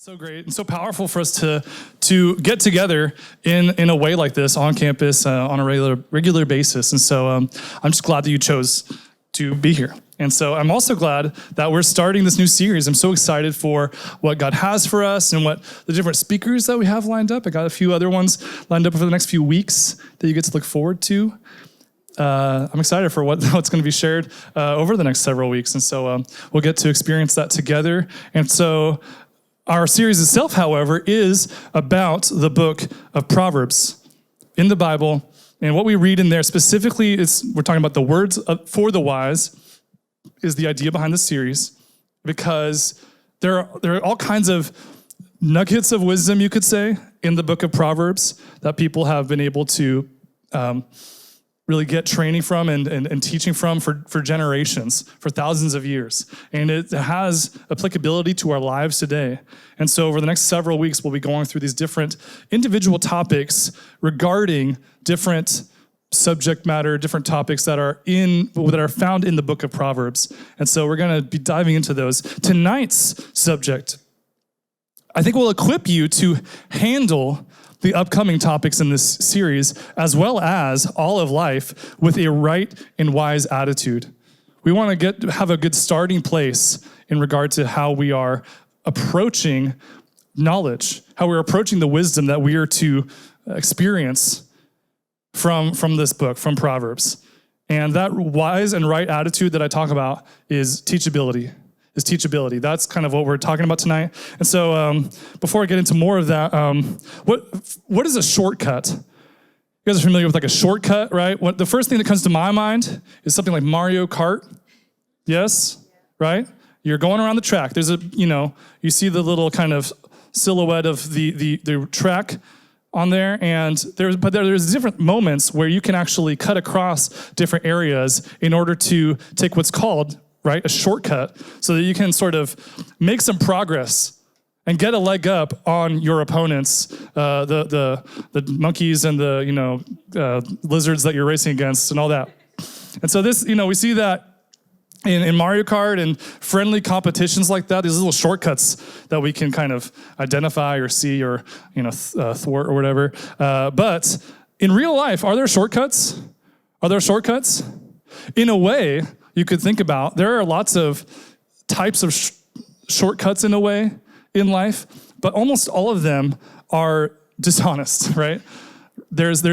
So great and so powerful for us to get together in a way like this on campus on a regular basis. And so I'm just glad that you chose to be here. And so I'm also glad that we're starting this new series. I'm so excited for what God has for us and what the different speakers that we have lined up. I got a few other ones lined up for the next few weeks that you get to look forward to. I'm excited for what's going to be shared over the next several weeks. And so we'll get to experience that together. And so our series itself, however, is about the book of Proverbs in the Bible. And what we read in there specifically is we're talking about the words for the wise is the idea behind the series, because there are all kinds of nuggets of wisdom, you could say, in the book of Proverbs that people have been able to really get training from and teaching from for generations, for thousands of years. And it has applicability to our lives today. And so over the next several weeks, we'll be going through these different individual topics regarding different subject matter, different topics that are found in the book of Proverbs. And so we're going to be diving into those. Tonight's subject, I think, will equip you to handle the upcoming topics in this series, as well as all of life, with a right and wise attitude. We want to have a good starting place in regard to how we are approaching knowledge, how we're approaching the wisdom that we are to experience from this book, from Proverbs. And that wise and right attitude that I talk about is teachability. That's kind of what we're talking about tonight. And so before I get into more of that, what is a shortcut? You guys are familiar with like a shortcut, right? The first thing that comes to my mind is something like Mario Kart. Yes, right? You're going around the track. There's you see the little kind of silhouette of the track on there, and there's different moments where you can actually cut across different areas in order to take what's called, right, a shortcut, so that you can sort of make some progress and get a leg up on your opponents, the monkeys and the lizards that you're racing against and all that. And so this, we see that in Mario Kart and friendly competitions like that, these little shortcuts that we can kind of identify or see or thwart or whatever. But in real life, are there shortcuts? In a way, you could think about, there are lots of types of shortcuts in a way in life, but almost all of them are dishonest, right? There's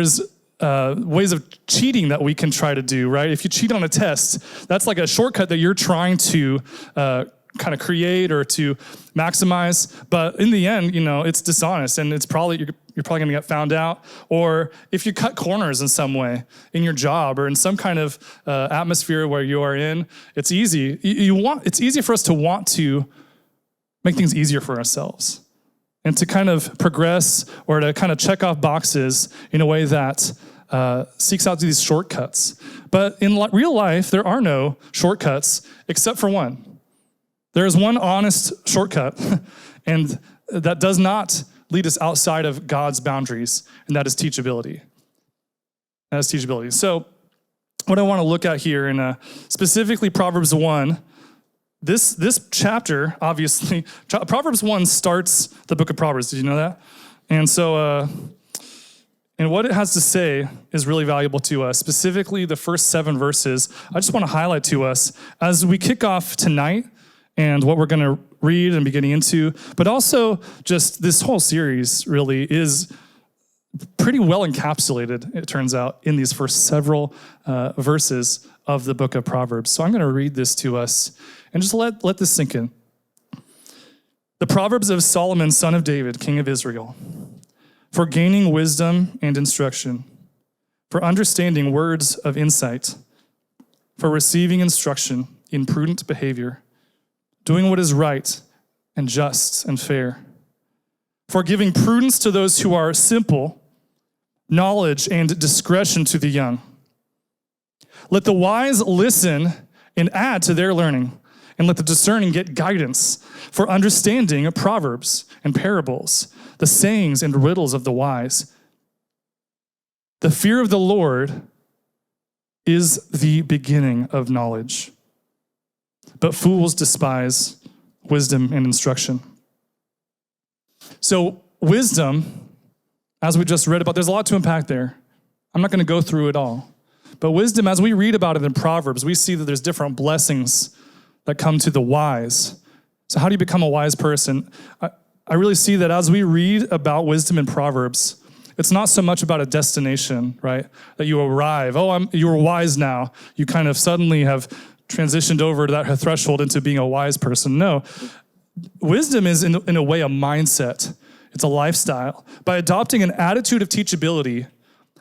ways of cheating that we can try to do, right? If you cheat on a test, that's like a shortcut that you're trying to kind of create or to maximize, but in the end, it's dishonest, and it's probably you're probably gonna get found out. Or if you cut corners in some way in your job or in some kind of atmosphere where you are in, it's easy. It's easy for us to want to make things easier for ourselves and to kind of progress or to kind of check off boxes in a way that seeks out these shortcuts. But in real life, there are no shortcuts except for one. There is one honest shortcut, and that does not lead us outside of God's boundaries, and that is teachability. So what I want to look at here in specifically Proverbs 1, this chapter, obviously, Proverbs 1 starts the book of Proverbs. Did you know that? And so, and what it has to say is really valuable to us, specifically the first 7 verses. I just want to highlight to us as we kick off tonight and what we're going to read and be getting into, but also just this whole series really is pretty well encapsulated, it turns out, in these first several verses of the book of Proverbs. So I'm going to read this to us and just let this sink in. The Proverbs of Solomon, son of David, king of Israel, for gaining wisdom and instruction, for understanding words of insight, for receiving instruction in prudent behavior, doing what is right and just and fair, for giving prudence to those who are simple, knowledge and discretion to the young. Let the wise listen and add to their learning, and let the discerning get guidance, for understanding proverbs and parables, the sayings and riddles of the wise. The fear of the Lord is the beginning of knowledge, but fools despise wisdom and instruction. So wisdom, as we just read about, there's a lot to unpack there. I'm not going to go through it all. But wisdom, as we read about it in Proverbs, we see that there's different blessings that come to the wise. So how do you become a wise person? I really see that as we read about wisdom in Proverbs, it's not so much about a destination, right? That you arrive, you're wise now. You kind of suddenly have transitioned over to that threshold into being a wise person. No, wisdom is in a way a mindset. It's a lifestyle. By adopting an attitude of teachability,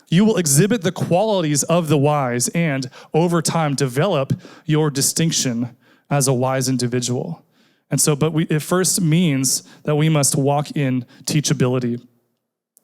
you will exhibit the qualities of the wise and, over time, develop your distinction as a wise individual. And so, it first means that we must walk in teachability.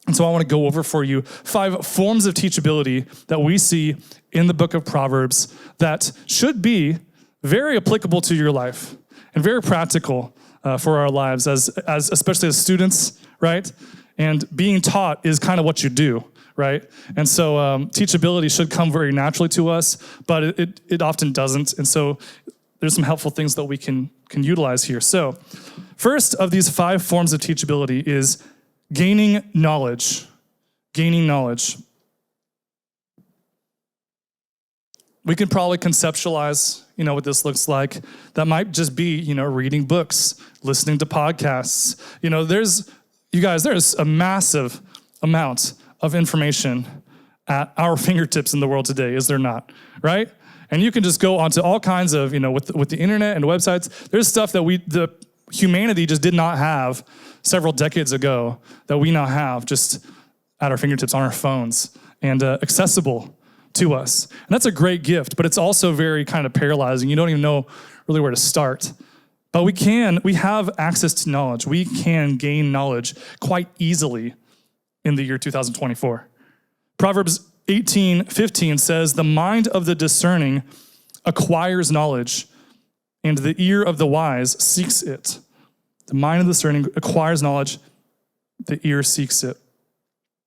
And so I want to go over for you 5 forms of teachability that we see in the book of Proverbs that should be very applicable to your life and very practical for our lives, as especially as students, right? And being taught is kind of what you do, right? And so teachability should come very naturally to us, but it often doesn't. And so there's some helpful things that we can utilize here. So first of these 5 forms of teachability is gaining knowledge. Gaining knowledge. We can probably conceptualize, what this looks like. That might just be, reading books, listening to podcasts. There's a massive amount of information at our fingertips in the world today, is there not? Right? And you can just go onto all kinds of, with the internet and websites, there's stuff that the humanity just did not have several decades ago that we now have just at our fingertips on our phones and accessible to us. And that's a great gift, but it's also very kind of paralyzing. You don't even know really where to start. But we have access to knowledge. We can gain knowledge quite easily in the year 2024. Proverbs 18:15 says, "The mind of the discerning acquires knowledge, and the ear of the wise seeks it." The mind of the discerning acquires knowledge, the ear seeks it.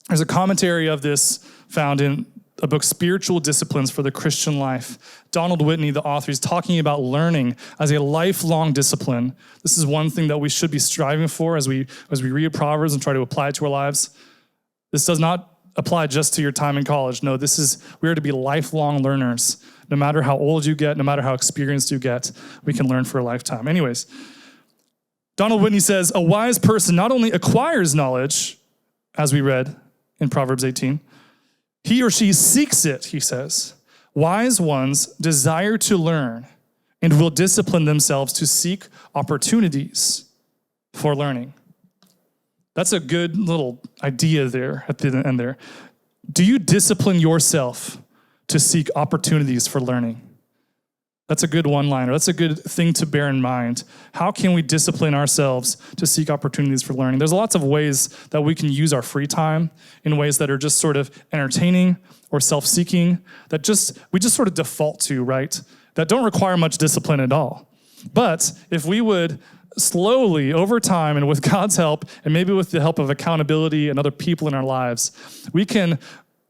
There's a commentary of this found in a book, Spiritual Disciplines for the Christian Life. Donald Whitney, the author, is talking about learning as a lifelong discipline. This is one thing that we should be striving for as we read Proverbs and try to apply it to our lives. This does not apply just to your time in college. No, we are to be lifelong learners. No matter how old you get, no matter how experienced you get, we can learn for a lifetime. Anyways, Donald Whitney says, a wise person not only acquires knowledge, as we read in Proverbs 18, he or she seeks it, he says. Wise ones desire to learn and will discipline themselves to seek opportunities for learning. That's a good little idea there at the end there. Do you discipline yourself to seek opportunities for learning? That's a good one-liner. That's a good thing to bear in mind. How can we discipline ourselves to seek opportunities for learning? There's lots of ways that we can use our free time in ways that are just sort of entertaining or self-seeking, that we just sort of default to, right? That don't require much discipline at all. But if we would slowly, over time, and with God's help, and maybe with the help of accountability and other people in our lives, we can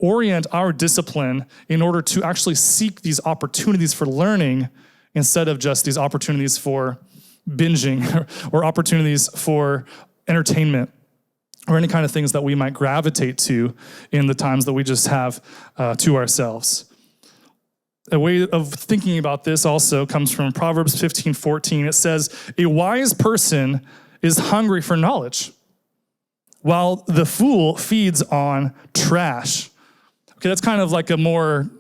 orient our discipline in order to actually seek these opportunities for learning instead of just these opportunities for binging or opportunities for entertainment or any kind of things that we might gravitate to in the times that we just have to ourselves. A way of thinking about this also comes from Proverbs 15:14. It says, "A wise person is hungry for knowledge, while the fool feeds on trash." Okay, that's kind of like a more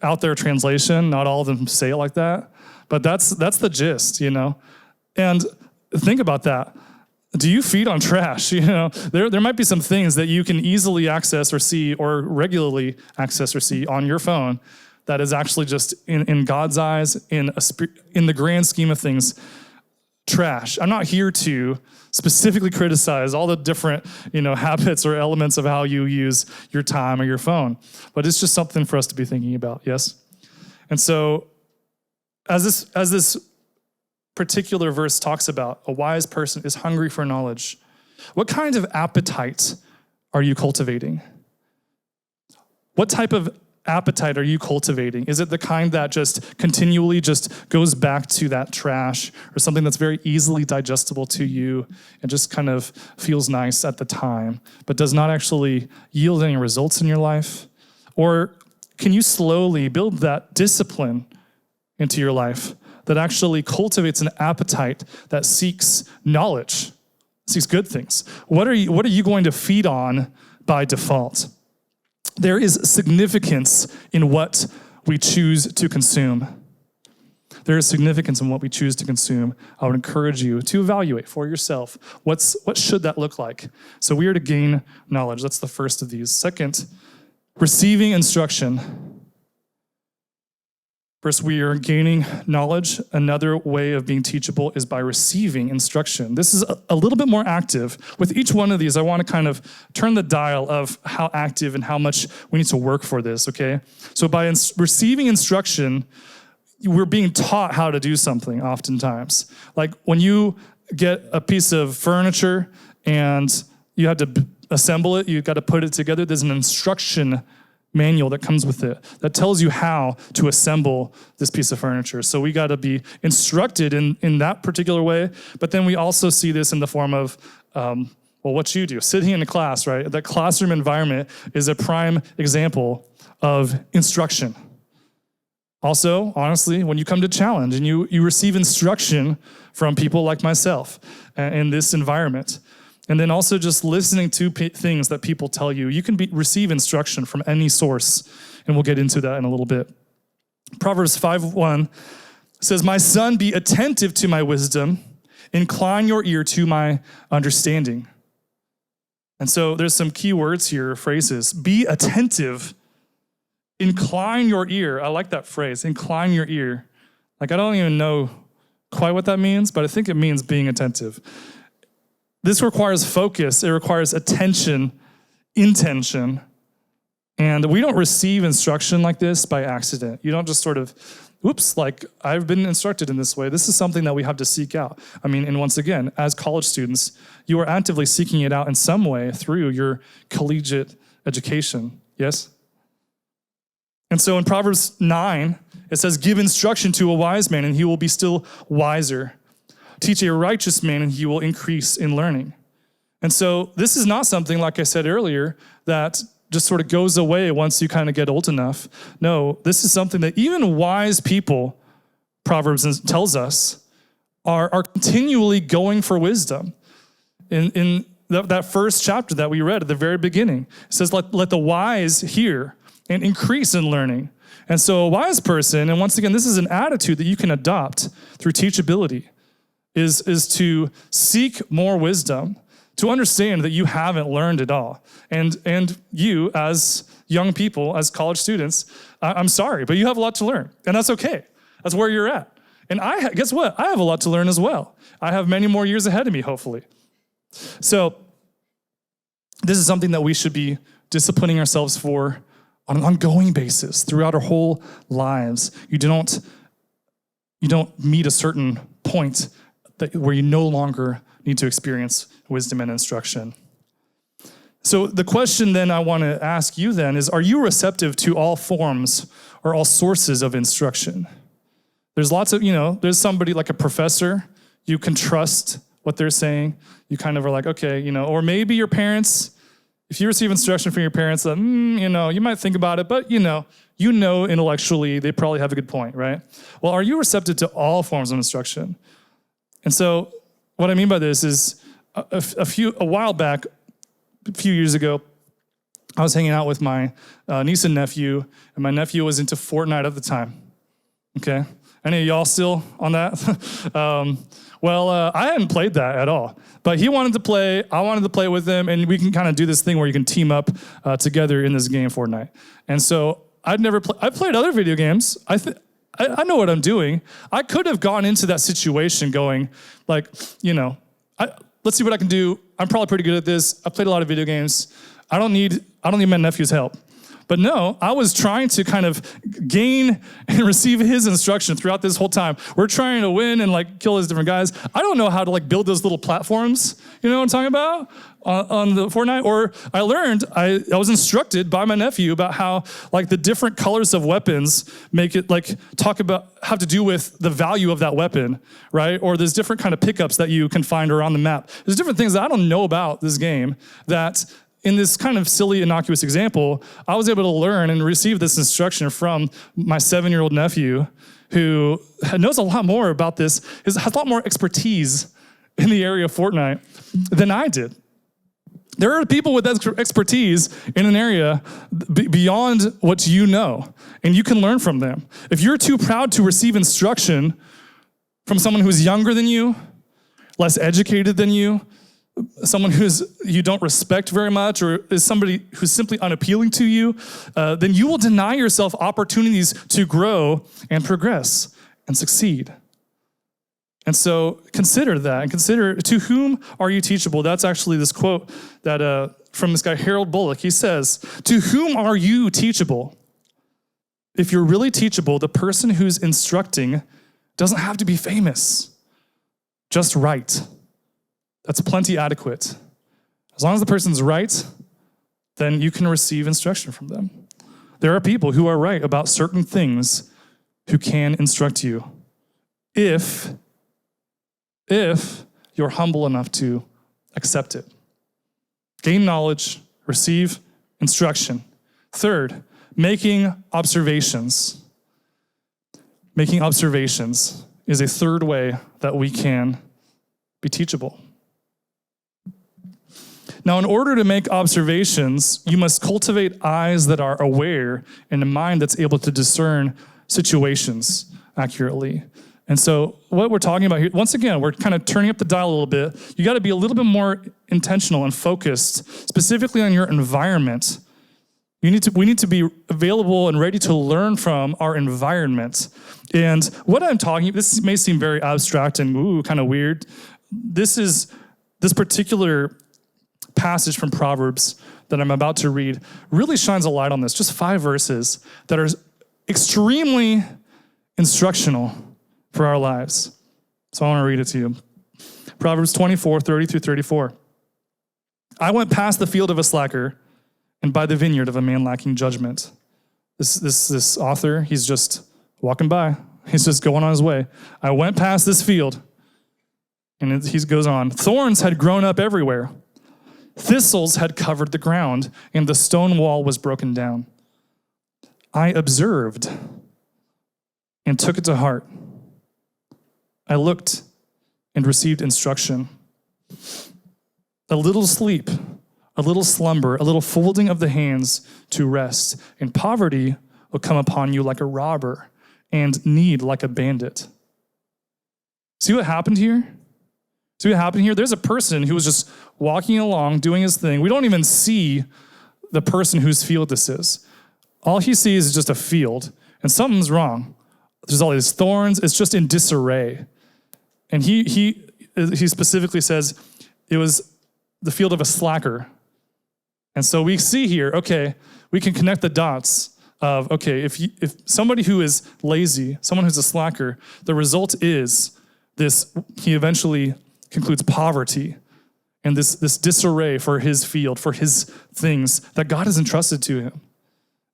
out there translation. Not all of them say it like that, but that's the gist, And think about that. Do you feed on trash? There might be some things that you can easily access or see or regularly access or see on your phone that is actually just in God's eyes, in the grand scheme of things, trash. I'm not here to specifically criticize all the different, habits or elements of how you use your time or your phone, but it's just something for us to be thinking about, yes? And so as this particular verse talks about, a wise person is hungry for knowledge. What kind of appetite are you cultivating? What type of appetite are you cultivating? Is it the kind that just continually just goes back to that trash, or something that's very easily digestible to you and just kind of feels nice at the time, but does not actually yield any results in your life? Or can you slowly build that discipline into your life that actually cultivates an appetite that seeks knowledge, seeks good things? What are you going to feed on by default? There is significance in what we choose to consume. There is significance in what we choose to consume. I would encourage you to evaluate for yourself what should that look like. So we are to gain knowledge. That's the first of these. Second, receiving instruction. First, we are gaining knowledge. Another way of being teachable is by receiving instruction. This is a little bit more active. With each one of these, I want to kind of turn the dial of how active and how much we need to work for this, okay? So by receiving instruction, we're being taught how to do something oftentimes. Like when you get a piece of furniture and you have to assemble it, you've got to put it together, there's an instruction manual that comes with it that tells you how to assemble this piece of furniture. So we got to be instructed in that particular way. But then we also see this in the form of, what you do. Sitting in a class, right? That classroom environment is a prime example of instruction. Also, honestly, when you come to challenge and you receive instruction from people like myself in this environment, and then also just listening to things that people tell you. You can receive instruction from any source, and we'll get into that in a little bit. Proverbs 5:1 says, "My son, be attentive to my wisdom, incline your ear to my understanding." And so there's some key words here, phrases. Be attentive, incline your ear. I like that phrase, incline your ear. Like, I don't even know quite what that means, but I think it means being attentive. This requires focus. It requires attention, intention. And we don't receive instruction like this by accident. You don't just sort of, oops, like I've been instructed in this way. This is something that we have to seek out. I mean, and once again, as college students, you are actively seeking it out in some way through your collegiate education. Yes? And so in Proverbs 9, it says, "Give instruction to a wise man, and he will be still wiser. Teach a righteous man, and he will increase in learning." And so this is not something, like I said earlier, that just sort of goes away once you kind of get old enough. No, this is something that even wise people, Proverbs tells us, are continually going for wisdom. In that first chapter that we read at the very beginning, it says, let the wise hear and increase in learning. And so a wise person, and once again, this is an attitude that you can adopt through teachability, is to seek more wisdom, to understand that you haven't learned it all. And you, as young people, as college students, I'm sorry, but you have a lot to learn, and that's okay. That's where you're at. And guess what? I have a lot to learn as well. I have many more years ahead of me, hopefully. So this is something that we should be disciplining ourselves for on an ongoing basis throughout our whole lives. You don't meet a certain point where you no longer need to experience wisdom and instruction. So the question then I want to ask you then is, are you receptive to all forms or all sources of instruction? There's lots of, there's somebody like a professor, you can trust what they're saying. You kind of are like, okay, or maybe your parents, if you receive instruction from your parents, that, you might think about it, but intellectually, they probably have a good point, right? Well, are you receptive to all forms of instruction? And so what I mean by this is a few years ago, I was hanging out with my niece and nephew, and my nephew was into Fortnite at the time. Okay? Any of y'all still on that? I hadn't played that at all, but he wanted to play, I wanted to play with him, and we can kind of do this thing where you can team up together in this game, Fortnite. And so I've played other video games. I know what I'm doing. I could have gone into that situation going like, let's see what I can do. I'm probably pretty good at this. I played a lot of video games. I don't need my nephew's help. But no, I was trying to kind of gain and receive his instruction throughout this whole time. We're trying to win and like kill these different guys. I don't know how to like build those little platforms, you know what I'm talking about, on the Fortnite. Or I was instructed by my nephew about how like the different colors of weapons make it like have to do with the value of that weapon, right? Or there's different kind of pickups that you can find around the map. There's different things that I don't know about this game that in this kind of silly, innocuous example, I was able to learn and receive this instruction from my 7-year-old nephew who knows a lot more about this, has a lot more expertise in the area of Fortnite than I did. There are people with expertise in an area beyond what you know, and you can learn from them. If you're too proud to receive instruction from someone who's younger than you, less educated than you, someone you don't respect very much, or is somebody who's simply unappealing to you, then you will deny yourself opportunities to grow and progress and succeed. And so consider that, and consider, to whom are you teachable? That's actually this quote that from this guy, Harold Bullock. He says, to whom are you teachable? If you're really teachable, the person who's instructing doesn't have to be famous, just right. That's plenty adequate. As long as the person's right, then you can receive instruction from them. There are people who are right about certain things who can instruct you if you're humble enough to accept it. Gain knowledge, receive instruction. Third, making observations. Making observations is a third way that we can be teachable. Now, in order to make observations, you must cultivate eyes that are aware and a mind that's able to discern situations accurately. And so what we're talking about here, once again, we're kind of turning up the dial a little bit. You got to be a little bit more intentional and focused, specifically on your environment. We need to be available and ready to learn from our environment. And what I'm talking, this may seem very abstract and kind of weird. This particular passage from Proverbs that I'm about to read really shines a light on this. Just 5 verses that are extremely instructional for our lives. So I want to read it to you. Proverbs 24:30-34. I went past the field of a slacker and by the vineyard of a man lacking judgment. This author, he's just walking by. He's just going on his way. I went past this field, and he goes on. Thorns had grown up everywhere. Thistles had covered the ground, and the stone wall was broken down. I observed and took it to heart. I looked and received instruction. A little sleep, a little slumber, a little folding of the hands to rest, and poverty will come upon you like a robber, and need like a bandit. See what happened here? See what happened here? There's a person who was just walking along, doing his thing. We don't even see the person whose field this is. All he sees is just a field, and something's wrong. There's all these thorns. It's just in disarray. And he specifically says it was the field of a slacker. And so we see here, okay, we can connect the dots of, okay, if somebody who is lazy, someone who's a slacker, the result is this, he eventually concludes poverty and this disarray for his field, for his things that God has entrusted to him.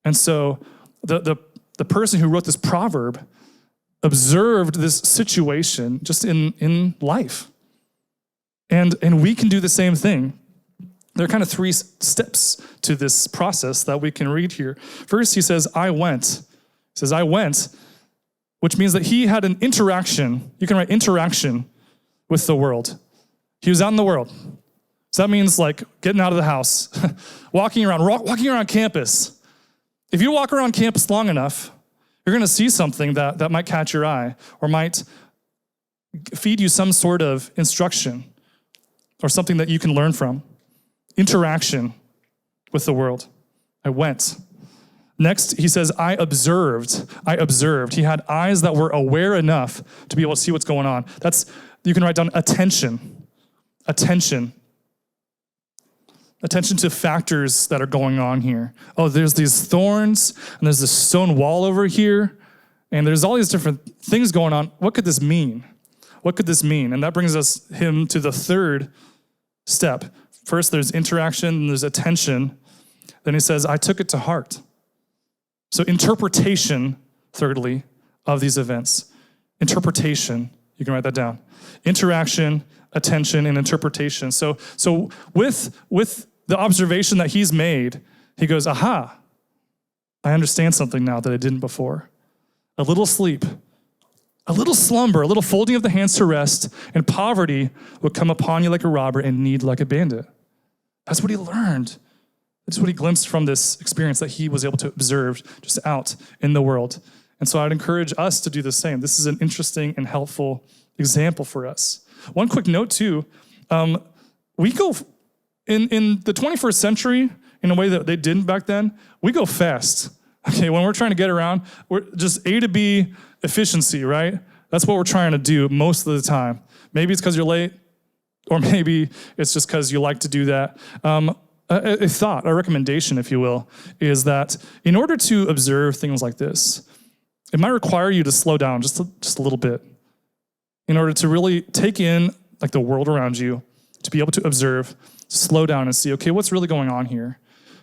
And so the person who wrote this proverb observed this situation just in life. And we can do the same thing. There are kind of 3 steps to this process that we can read here. First, he says, I went. He says, I went, which means that he had an interaction. You can write interaction with the world. He was out in the world. So that means like getting out of the house, walking around campus. If you walk around campus long enough, you're going to see something that might catch your eye or might feed you some sort of instruction or something that you can learn from. Interaction with the world. I went. Next, he says, I observed. He had eyes that were aware enough to be able to see what's going on. You can write down attention. attention to factors that are going on here. Oh, there's these thorns, and there's this stone wall over here, and there's all these different things going on. What could this mean? What could this mean? And that brings him to the third step. First, there's interaction, and there's attention. Then he says, I took it to heart. So interpretation, thirdly, of these events. Interpretation, you can write that down. Interaction, attention, and interpretation. So with the observation that he's made, he goes, aha, I understand something now that I didn't before. A little sleep, a little slumber, a little folding of the hands to rest, and poverty would come upon you like a robber and need like a bandit. That's what he learned. That's what he glimpsed from this experience that he was able to observe just out in the world. And so I'd encourage us to do the same. This is an interesting and helpful example for us. One quick note too, we go, in the 21st century, in a way that they didn't back then, we go fast. Okay, when we're trying to get around, we're just A to B efficiency, right? That's what we're trying to do most of the time. Maybe it's because you're late, or maybe it's just because you like to do that. A thought, a recommendation, if you will, is that in order to observe things like this, it might require you to slow down just a little bit in order to really take in like the world around you, to be able to observe, slow down and see, okay, what's really going on here?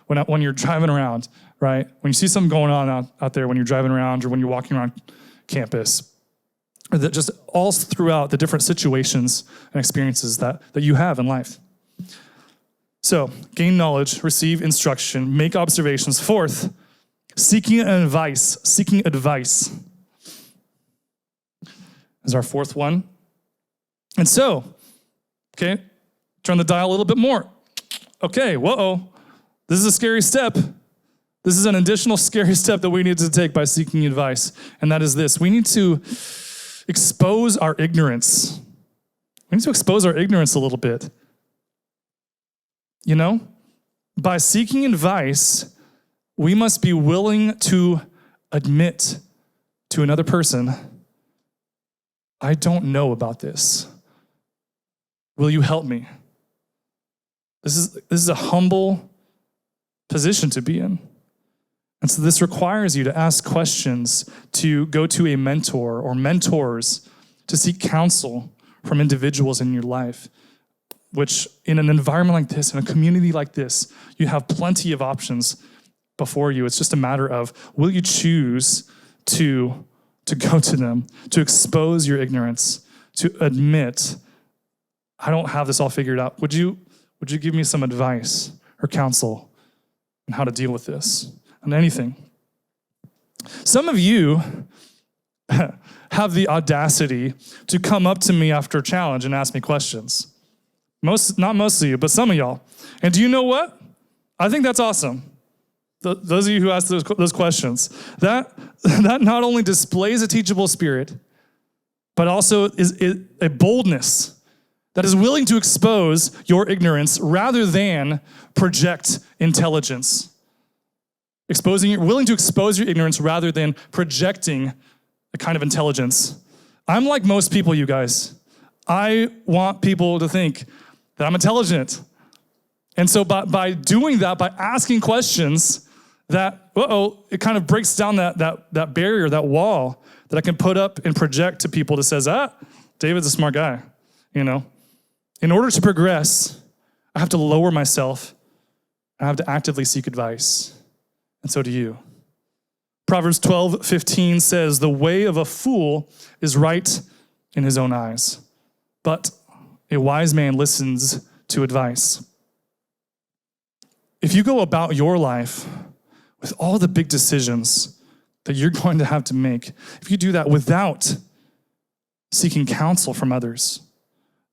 When you're driving around, right? When you see something going on out there when you're driving around or when you're walking around campus, or that just all throughout the different situations and experiences that you have in life. So, gain knowledge, receive instruction, make observations. Fourth, seeking advice. Seeking advice is our fourth one. And so, okay, turn the dial a little bit more. Okay, whoa, this is a scary step. This is an additional scary step that we need to take by seeking advice, and that is this. We need to expose our ignorance. We need to expose our ignorance a little bit. You know, by seeking advice, we must be willing to admit to another person, I don't know about this. Will you help me? This is a humble position to be in. And so this requires you to ask questions, to go to a mentor or mentors, to seek counsel from individuals in your life, which in an environment like this, in a community like this, you have plenty of options before you. It's just a matter of, will you choose to go to them, to expose your ignorance, to admit, I don't have this all figured out. Would you give me some advice or counsel on how to deal with this, on anything? Some of you have the audacity to come up to me after a challenge and ask me questions. Not most of you, but some of y'all. And do you know what? I think that's awesome. Those of you who ask those questions, that not only displays a teachable spirit, but also is a boldness that is willing to expose your ignorance rather than project intelligence. Willing to expose your ignorance rather than projecting a kind of intelligence. I'm like most people, you guys. I want people to think that I'm intelligent. And so by doing that, by asking questions, it kind of breaks down that barrier, that wall that I can put up and project to people that says, David's a smart guy, you know. In order to progress, I have to lower myself. I have to actively seek advice. And so do you. Proverbs 12:15 says, the way of a fool is right in his own eyes, but a wise man listens to advice. If you go about your life with all the big decisions that you're going to have to make, if you do that without seeking counsel from others,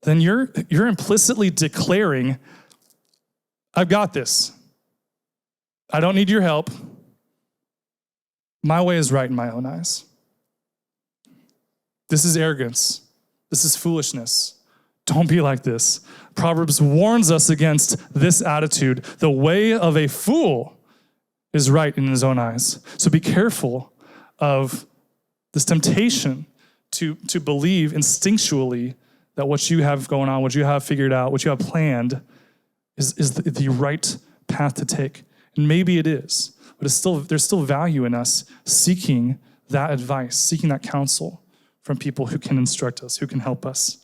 then you're implicitly declaring, I've got this. I don't need your help. My way is right in my own eyes. This is arrogance. This is foolishness. Don't be like this. Proverbs warns us against this attitude. The way of a fool is right in his own eyes. So be careful of this temptation to believe instinctually that what you have going on, what you have figured out, what you have planned is the right path to take. And maybe it is, but there's still value in us seeking that advice, seeking that counsel from people who can instruct us, who can help us.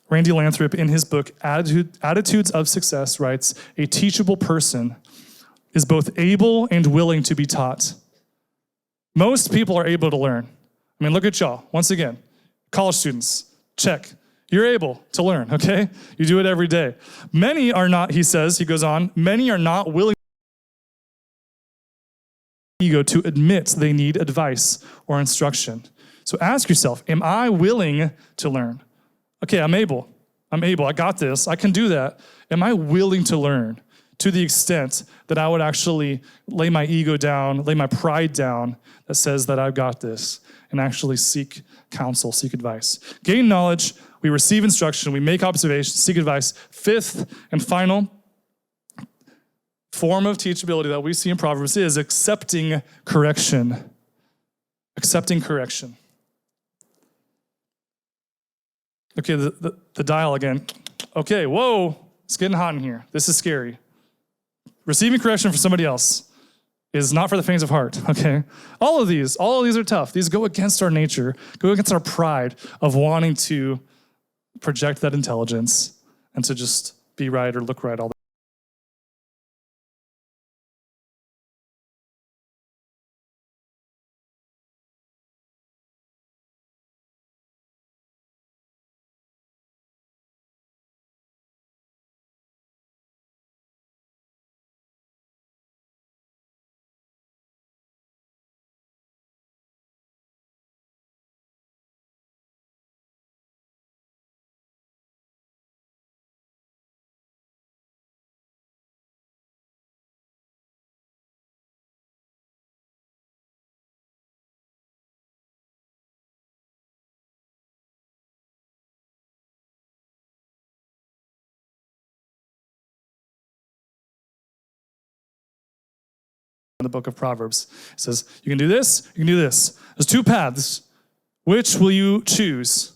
Randy Lathrop, in his book, Attitudes of Success, writes, "A teachable person is both able and willing to be taught." Most people are able to learn. I mean, look at y'all. Once again, college students, check. You're able to learn, okay? You do it every day. Many are not, he goes on, many are not willing to admit they need advice or instruction. So ask yourself, am I willing to learn? Okay, I'm able. I got this. I can do that. Am I willing to learn to the extent that I would actually lay my ego down, lay my pride down that says that I've got this, and actually seek counsel, seek advice? Gain knowledge, we receive instruction, we make observations, seek advice. Fifth and final form of teachability that we see in Proverbs is accepting correction. Accepting correction. Okay, the dial again. Okay, whoa, it's getting hot in here. This is scary. Receiving correction from somebody else is not for the faint of heart, okay? All of these are tough. These go against our nature, go against our pride of wanting to project that intelligence and to just be right or look right all the time. In the book of Proverbs, it says, you can do this, you can do this. There's two paths. Which will you choose?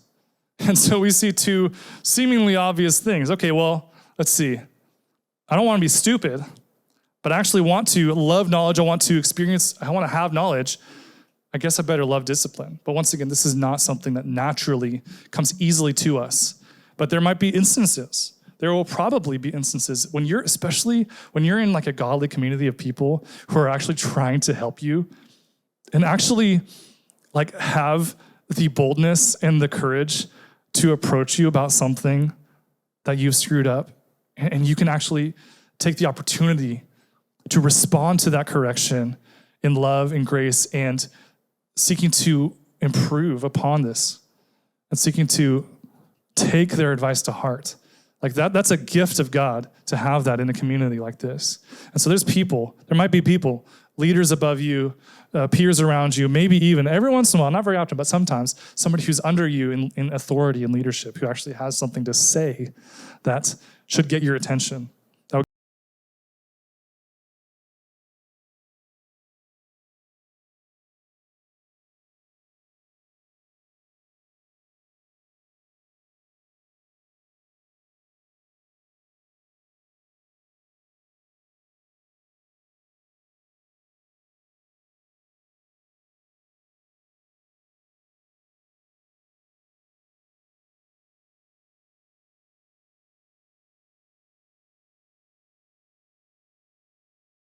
And so we see two seemingly obvious things. Okay, well, let's see. I don't want to be stupid, but I actually want to love knowledge. I want to have knowledge. I guess I better love discipline. But once again, this is not something that naturally comes easily to us. But there might be instances. There will probably be instances especially when you're in like a godly community of people who are actually trying to help you and actually like have the boldness and the courage to approach you about something that you've screwed up. And you can actually take the opportunity to respond to that correction in love and grace and seeking to improve upon this and seeking to take their advice to heart. Like that's a gift of God to have that in a community like this. And so there might be people, leaders above you, peers around you, maybe even every once in a while, not very often, but sometimes somebody who's under you in authority and leadership who actually has something to say that should get your attention.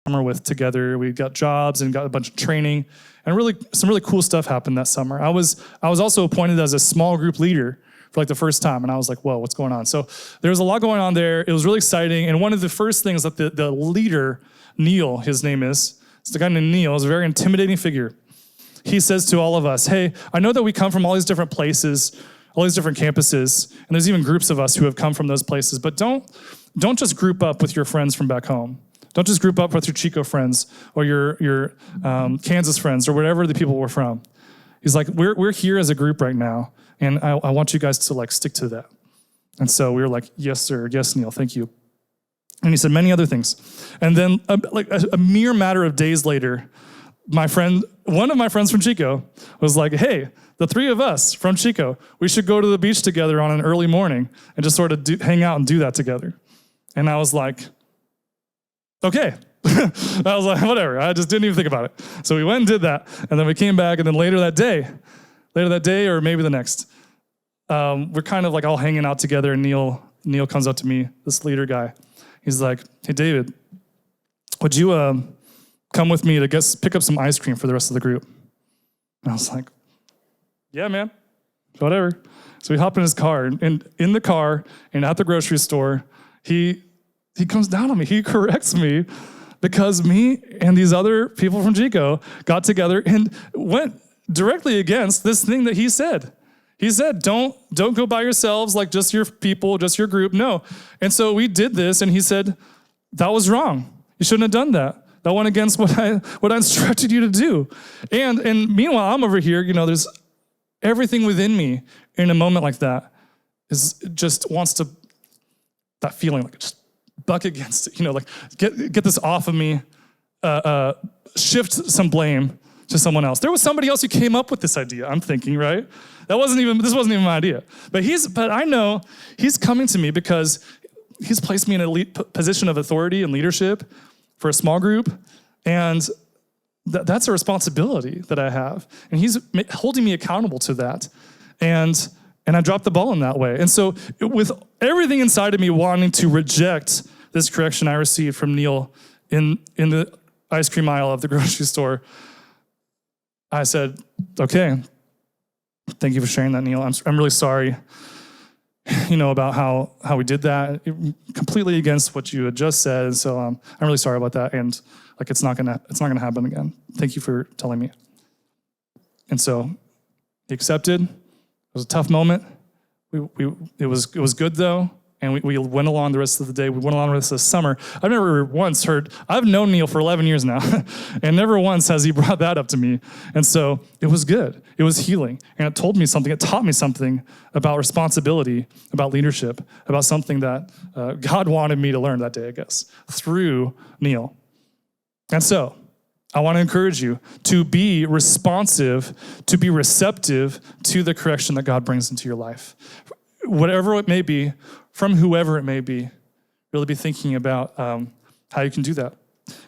Summer with together. We got jobs and got a bunch of training, and some really cool stuff happened that summer. I was also appointed as a small group leader for like the first time, and I was like, whoa, what's going on? So there was a lot going on there. It was really exciting, and one of the first things that the leader, Neil, his name is, it's the guy named Neil, is a very intimidating figure. He says to all of us, hey, I know that we come from all these different places, all these different campuses, and there's even groups of us who have come from those places, but don't just group up with your friends from back home. Don't just group up with your Chico friends or your Kansas friends or wherever the people were from. He's like, we're here as a group right now, and I want you guys to like stick to that. And so we were like, yes, sir. Yes, Neil, thank you. And he said many other things. And then a mere matter of days later, one of my friends from Chico was like, hey, the three of us from Chico, we should go to the beach together on an early morning and just sort of hang out and do that together. And I was like, okay. I was like, whatever. I just didn't even think about it. So we went and did that. And then we came back. And then later that day, or maybe the next, we're kind of like all hanging out together. And Neil comes up to me, this leader guy. He's like, hey, David, would you come with me to pick up some ice cream for the rest of the group? And I was like, yeah, man, whatever. So we hop in his car, and in the car and at the grocery store, he comes down on me. He corrects me because me and these other people from Chico got together and went directly against this thing that he said. He said, don't go by yourselves, like just your people, just your group. No. And so we did this, and he said, that was wrong. You shouldn't have done that. That went against what I instructed you to do. And meanwhile, I'm over here, there's everything within me in a moment like that just wants to, that feeling like just buck against it, like get this off of me, shift some blame to someone else. There was somebody else who came up with this idea, I'm thinking, right? This wasn't even my idea. But I know he's coming to me because he's placed me in a position of authority and leadership for a small group, and that's a responsibility that I have. And he's holding me accountable to that. And I dropped the ball in that way. And so with everything inside of me wanting to reject this correction I received from Neil in the ice cream aisle of the grocery store, I said, okay, thank you for sharing that, Neil. I'm really sorry, about how we did that, completely against what you had just said. And so I'm really sorry about that. And it's not gonna happen again. Thank you for telling me. And so he accepted. It was a tough moment. It was good though. And we went along the rest of the day. We went along the rest of the summer. I've known Neil for 11 years now, and never once has he brought that up to me. And so it was good. It was healing. And it told me something. It taught me something about responsibility, about leadership, about something that God wanted me to learn that day, I guess, through Neil. And so I want to encourage you to be responsive, to be receptive to the correction that God brings into your life. Whatever it may be, from whoever it may be, really be thinking about how you can do that.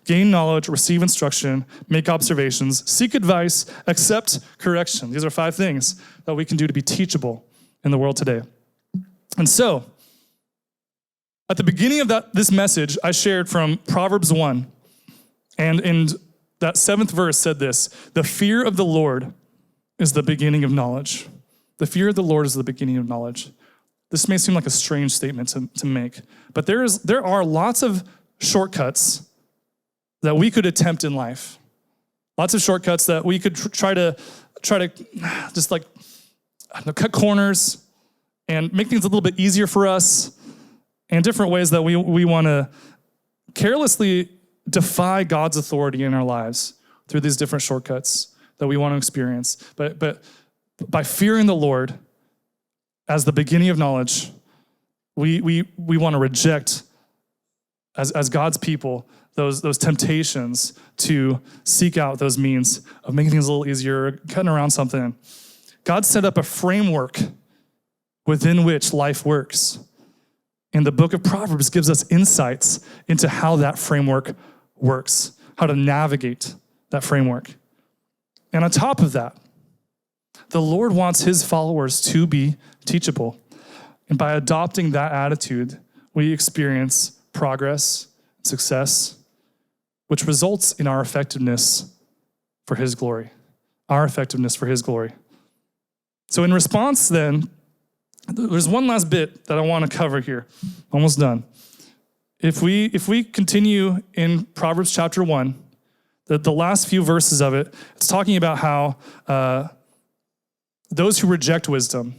Gain knowledge, receive instruction, make observations, seek advice, accept correction. These are 5 things that we can do to be teachable in the world today. And so, at the beginning of this message, I shared from Proverbs 1, and that 7th verse said this: the fear of the Lord is the beginning of knowledge. The fear of the Lord is the beginning of knowledge. This may seem like a strange statement to make, but there are lots of shortcuts that we could attempt in life. Lots of shortcuts that we could try to just cut corners and make things a little bit easier for us, and different ways that we want to carelessly defy God's authority in our lives through these different shortcuts that we want to experience. But by fearing the Lord as the beginning of knowledge, we want to reject, as God's people, those temptations to seek out those means of making things a little easier, cutting around something. God set up a framework within which life works. And the book of Proverbs gives us insights into how that framework works, how to navigate that framework. And on top of that, the Lord wants his followers to be teachable. And by adopting that attitude, we experience progress, success, which results in our effectiveness for his glory. Our effectiveness for his glory. So in response then, there's one last bit that I want to cover here. Almost done. If we continue in Proverbs chapter 1, the last few verses of it, it's talking about how those who reject wisdom,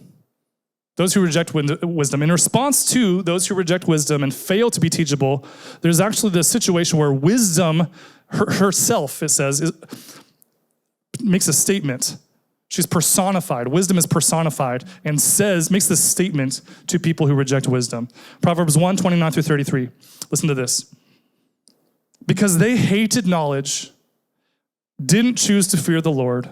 in response to those who reject wisdom and fail to be teachable, there's actually this situation where wisdom herself, it says, makes a statement. She's personified. Wisdom is personified and makes this statement to people who reject wisdom. Proverbs 1, 29 through 33. Listen to this. Because they hated knowledge, didn't choose to fear the Lord,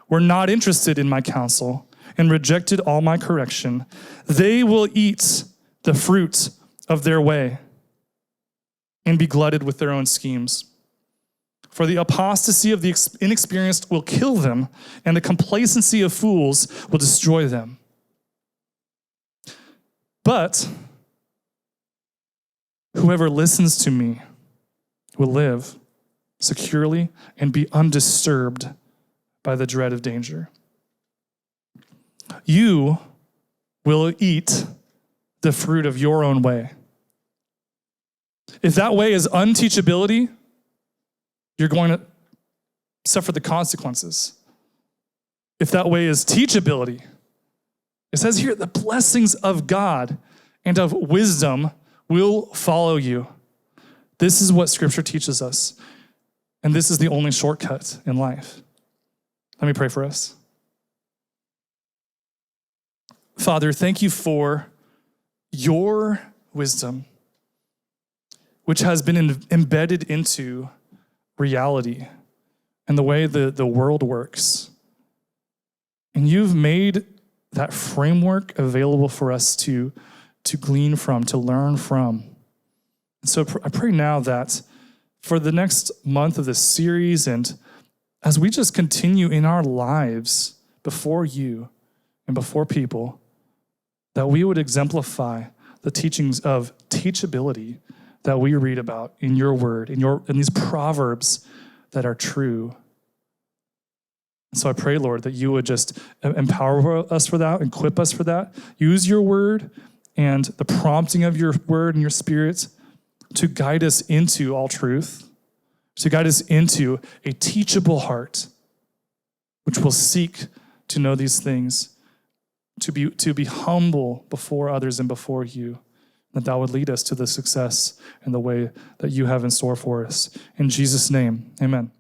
were not interested in my counsel, and rejected all my correction, they will eat the fruit of their way and be glutted with their own schemes. For the apostasy of the inexperienced will kill them, and the complacency of fools will destroy them. But whoever listens to me will live securely and be undisturbed by the dread of danger. You will eat the fruit of your own way. If that way is unteachability, you're going to suffer the consequences. If that way is teachability, it says here, the blessings of God and of wisdom will follow you. This is what Scripture teaches us, and this is the only shortcut in life. Let me pray for us. Father, thank you for your wisdom, which has been embedded into reality and the way the world works. And you've made that framework available for us to glean from, to learn from. And so I pray now that for the next month of this series, and as we just continue in our lives before you and before people, that we would exemplify the teachings of teachability that we read about in your word, in these proverbs that are true. And so I pray, Lord, that you would just empower us for that, equip us for that. Use your word and the prompting of your word and your spirit to guide us into all truth, to guide us into a teachable heart, which will seek to know these things, to be humble before others and before you, that would lead us to the success and the way that you have in store for us. In Jesus' name, amen.